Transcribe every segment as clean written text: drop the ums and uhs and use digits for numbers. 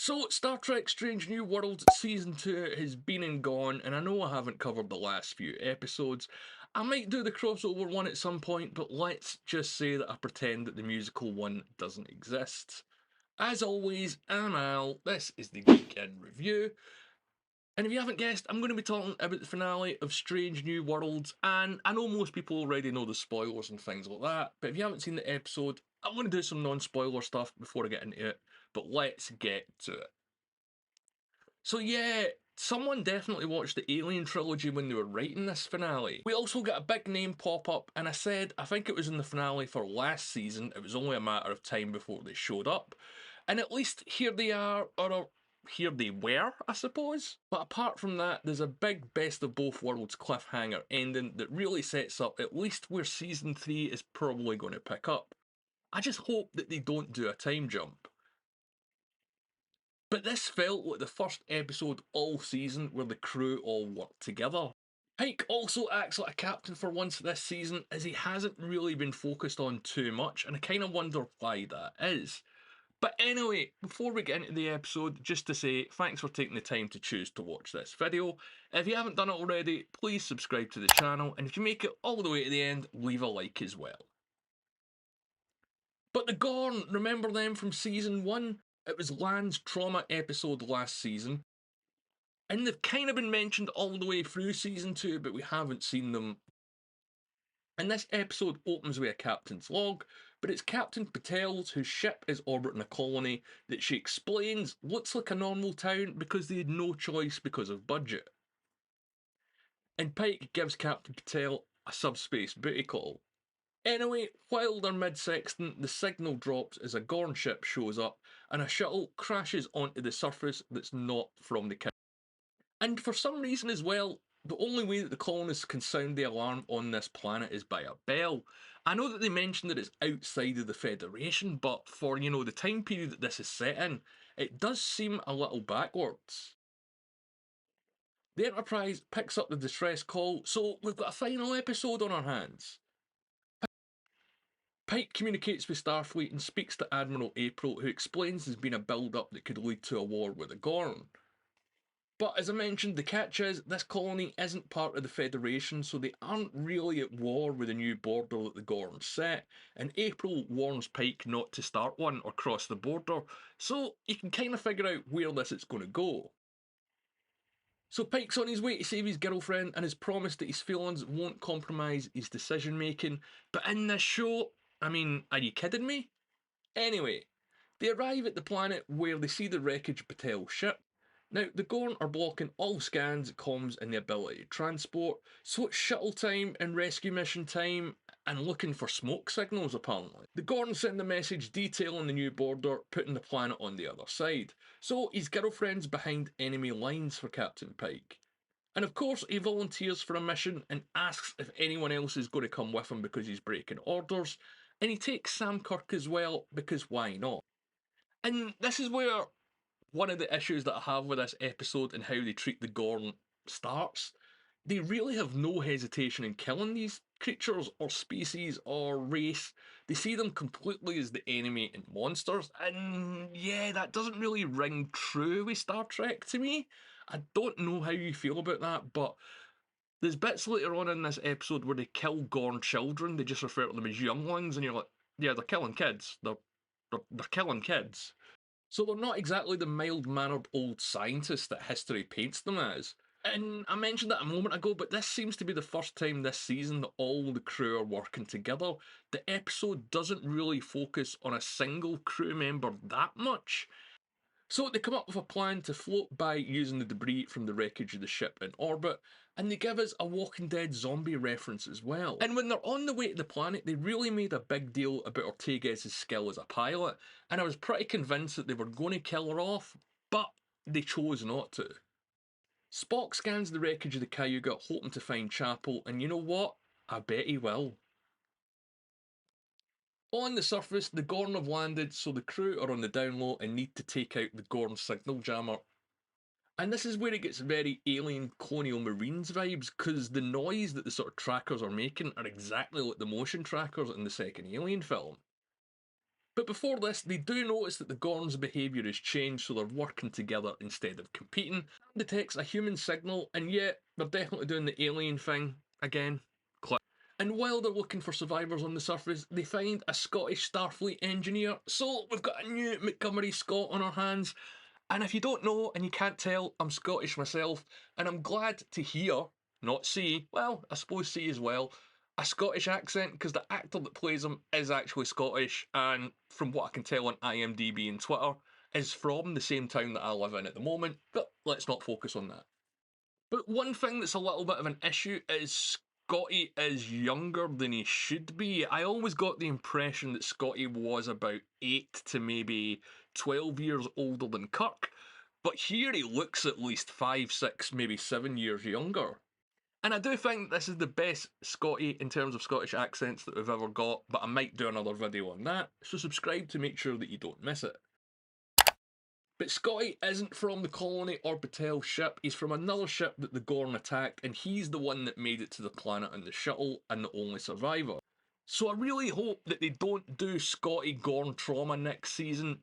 So, Star Trek Strange New Worlds Season 2 has been and gone, and I know I haven't covered the last few episodes. I might do the crossover one at some point, but let's just say that I pretend that the musical one doesn't exist. As always, I'm Al, this is the Geek in Review, and if you haven't guessed, I'm going to be talking about the finale of Strange New Worlds, and I know most people already know the spoilers and things like that, but if you haven't seen the episode, I'm going to do some non-spoiler stuff before I get into it, but let's get to it. So yeah, someone definitely watched the Alien trilogy when they were writing this finale. We also got a big name pop up, and I think it was in the finale for last season, it was only a matter of time before they showed up. And at least here they are, or here they were, I suppose. But apart from that, there's a big best of both worlds cliffhanger ending that really sets up at least where season 3 is probably going to pick up. I just hope that they don't do a time jump. But this felt like the first episode all season where the crew all worked together. Pike also acts like a captain for once this season, as he hasn't really been focused on too much, and I kind of wonder why that is. But anyway, before we get into the episode, just to say thanks for taking the time to choose to watch this video. If you haven't done it already, please subscribe to the channel, and if you make it all the way to the end, leave a like as well. But the Gorn, remember them from season 1? It was Lan's trauma episode last season, and they've kind of been mentioned all the way through season 2, but we haven't seen them. And this episode opens with a captain's log, but it's Captain Patel's whose ship is orbiting a colony that she explains looks like a normal town because they had no choice because of budget. And Pike gives Captain Patel a subspace booty call. Anyway, while they're mid-sextant, the signal drops as a Gorn ship shows up and a shuttle crashes onto the surface that's not from the. And for some reason as well, the only way that the colonists can sound the alarm on this planet is by a bell. I know that they mentioned that it's outside of the Federation, but for, the time period that this is set in, it does seem a little backwards. The Enterprise picks up the distress call, so we've got a final episode on our hands. Pike communicates with Starfleet and speaks to Admiral April, who explains there's been a build-up that could lead to a war with the Gorn. But as I mentioned, the catch is this colony isn't part of the Federation, so they aren't really at war with the new border that the Gorn set, and April warns Pike not to start one or cross the border, so you can kind of figure out where this is going to go. So Pike's on his way to save his girlfriend and has promised that his feelings won't compromise his decision making, but in this show, I mean, are you kidding me? Anyway, they arrive at the planet where they see the wreckage of Patel's ship. Now, the Gorn are blocking all scans, comms, and the ability to transport, so it's shuttle time and rescue mission time, and looking for smoke signals apparently. The Gorn send a message detailing the new border, putting the planet on the other side, so his girlfriend's behind enemy lines for Captain Pike. And of course, he volunteers for a mission and asks if anyone else is going to come with him because he's breaking orders, and he takes Sam Kirk as well because why not? And this is where one of the issues that I have with this episode and how they treat the Gorn starts. They really have no hesitation in killing these creatures or species or race. They see them completely as the enemy and monsters, and yeah, that doesn't really ring true with Star Trek to me. I don't know how you feel about that, but there's bits later on in this episode where they kill Gorn children. They just refer to them as younglings, and you're like, yeah, they're killing kids. They're killing kids. So they're not exactly the mild-mannered old scientists that history paints them as. And I mentioned that a moment ago, but this seems to be the first time this season that all the crew are working together. The episode doesn't really focus on a single crew member that much. So they come up with a plan to float by using the debris from the wreckage of the ship in orbit, and they give us a Walking Dead zombie reference as well. And when they're on the way to the planet, they really made a big deal about Ortega's skill as a pilot, and I was pretty convinced that they were going to kill her off, but they chose not to. Spock scans the wreckage of the Cayuga, hoping to find Chapel, and you know what? I bet he will. On the surface, the Gorn have landed, so the crew are on the down low and need to take out the Gorn signal jammer. And this is where it gets very alien colonial marines vibes, because the noise that the sort of trackers are making are exactly like the motion trackers in the second Alien film. But before this, they do notice that the Gorn's behaviour has changed, so they're working together instead of competing. Detects a human signal, and yet they're definitely doing the alien thing again. And while they're looking for survivors on the surface, they find a Scottish Starfleet engineer. So we've got a new Montgomery Scott on our hands. And if you don't know and you can't tell, I'm Scottish myself, and I'm glad to hear, not see, well, I suppose see as well, a Scottish accent, because the actor that plays him is actually Scottish, and from what I can tell on IMDb and Twitter, is from the same town that I live in at the moment, but let's not focus on that. But one thing that's a little bit of an issue is Scotty is younger than he should be. I always got the impression that Scotty was about 8 to maybe 12 years older than Kirk, but here he looks at least 5, 6, maybe 7 years younger. And I do think this is the best Scotty in terms of Scottish accents that we've ever got, but I might do another video on that, so subscribe to make sure that you don't miss it. But Scotty isn't from the colony or Battelle ship, he's from another ship that the Gorn attacked, and he's the one that made it to the planet on the shuttle and the only survivor. So I really hope that they don't do Scotty Gorn trauma next season.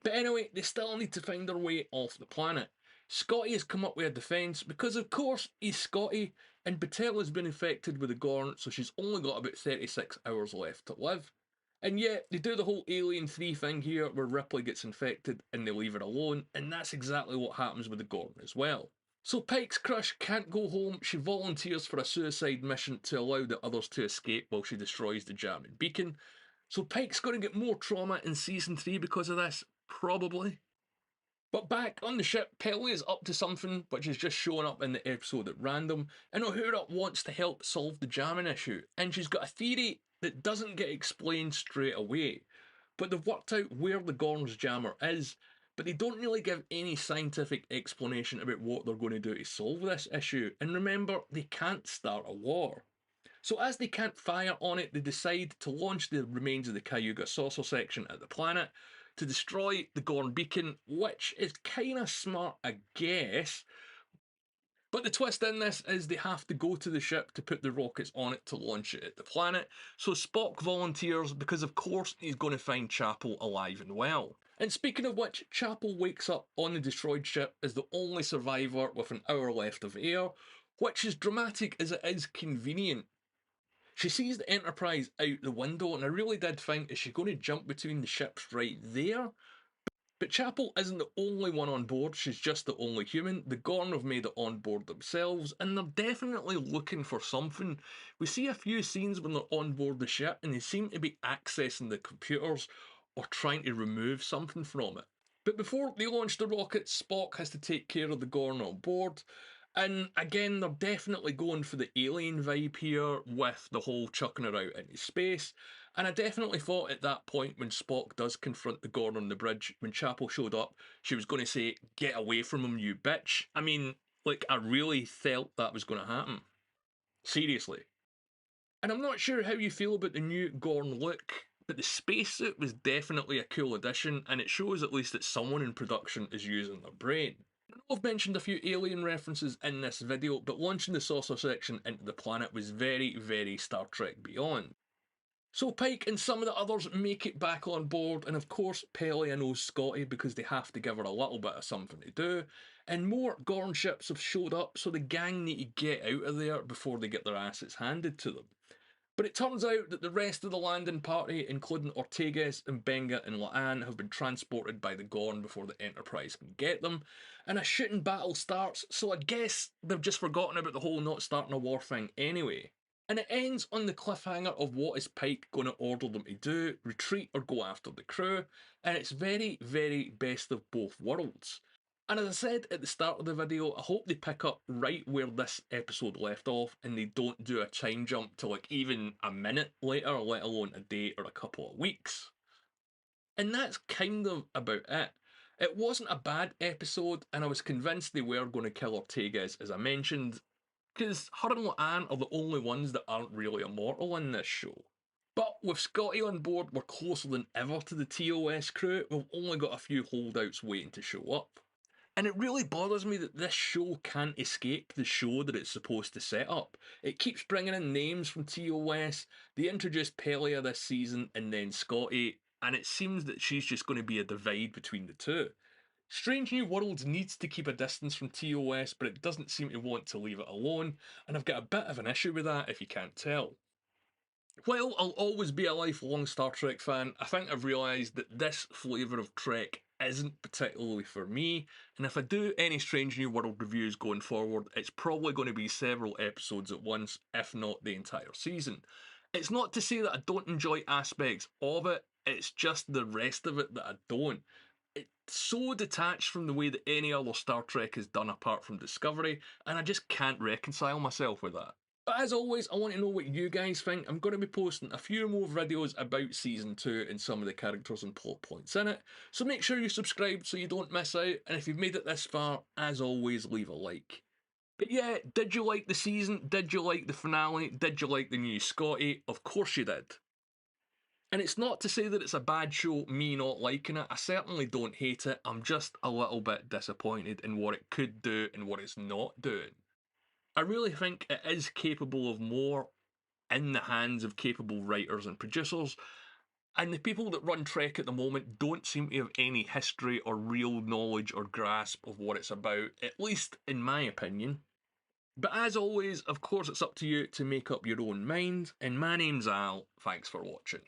But anyway, they still need to find their way off the planet. Scotty has come up with a defence because of course he's Scotty, and Battelle has been infected with the Gorn, so she's only got about 36 hours left to live. And yet, they do the whole Alien 3 thing here where Ripley gets infected and they leave her alone, and that's exactly what happens with the Gorn as well. So Pike's crush can't go home, she volunteers for a suicide mission to allow the others to escape while she destroys the jamming beacon. So Pike's going to get more trauma in season 3 because of this, probably. But back on the ship, Peli is up to something which is just showing up in the episode at random, and Uhura wants to help solve the jamming issue, and she's got a theory that doesn't get explained straight away. But they've worked out where the Gorn's jammer is, but they don't really give any scientific explanation about what they're going to do to solve this issue, and remember, they can't start a war. So as they can't fire on it, they decide to launch the remains of the Cayuga saucer section at the planet to destroy the Gorn beacon, which is kind of smart, I guess. But the twist in this is they have to go to the ship to put the rockets on it to launch it at the planet. So Spock volunteers because, of course, he's going to find Chapel alive and well. And speaking of which, Chapel wakes up on the destroyed ship as the only survivor with an hour left of air, which is dramatic as it is convenient. She sees the Enterprise out the window, and I really did think, is she going to jump between the ships right there? But Chapel isn't the only one on board, she's just the only human. The Gorn have made it on board themselves, and they're definitely looking for something. We see a few scenes when they're on board the ship, and they seem to be accessing the computers or trying to remove something from it. But before they launch the rockets, Spock has to take care of the Gorn on board. And again, they're definitely going for the alien vibe here with the whole chucking her out into space. And I definitely thought at that point when Spock does confront the Gorn on the bridge, when Chapel showed up, she was going to say, "Get away from him, you bitch." I mean, like, I really felt that was going to happen. Seriously. And I'm not sure how you feel about the new Gorn look, but the spacesuit was definitely a cool addition, and it shows at least that someone in production is using their brain. I've mentioned a few alien references in this video, but launching the saucer section into the planet was very, very Star Trek Beyond. So Pike and some of the others make it back on board, and of course Pelia knows Scotty because they have to give her a little bit of something to do, and more Gorn ships have showed up, so the gang need to get out of there before they get their asses handed to them. But it turns out that the rest of the landing party, including Ortegas and Benga and La'an, have been transported by the Gorn before the Enterprise can get them, and a shooting battle starts, so I guess they've just forgotten about the whole not starting a war thing anyway. And it ends on the cliffhanger of what is Pike going to order them to do, retreat or go after the crew, and it's very, very best of both worlds. And as I said at the start of the video, I hope they pick up right where this episode left off and they don't do a time jump to like even a minute later, let alone a day or a couple of weeks. And that's kind of about it. It wasn't a bad episode, and I was convinced they were going to kill Ortegas, as I mentioned, because her and La'an are the only ones that aren't really immortal in this show. But with Scotty on board, we're closer than ever to the TOS crew. We've only got a few holdouts waiting to show up. And it really bothers me that this show can't escape the show that it's supposed to set up. It keeps bringing in names from TOS. They introduced Pelia this season and then Scotty. and it seems that she's just going to be a divide between the two. Strange New Worlds needs to keep a distance from TOS, but it doesn't seem to want to leave it alone, and I've got a bit of an issue with that if you can't tell. While I'll always be a lifelong Star Trek fan, I think I've realised that this flavour of Trek isn't particularly for me, and if I do any Strange New World reviews going forward, it's probably going to be several episodes at once, if not the entire season. It's not to say that I don't enjoy aspects of it, it's just the rest of it that I don't. It's so detached from the way that any other Star Trek is done apart from Discovery, and I just can't reconcile myself with that. But as always, I want to know what you guys think. I'm going to be posting a few more videos about Season 2 and some of the characters and plot points in it, so make sure you subscribe so you don't miss out, and if you've made it this far, as always, leave a like. But yeah, did you like the season? Did you like the finale? Did you like the new Scotty? Of course you did. And it's not to say that it's a bad show, me not liking it. I certainly don't hate it. I'm just a little bit disappointed in what it could do and what it's not doing. I really think it is capable of more in the hands of capable writers and producers, and the people that run Trek at the moment don't seem to have any history or real knowledge or grasp of what it's about, at least in my opinion. But as always, of course, it's up to you to make up your own mind, and my name's Al. Thanks for watching.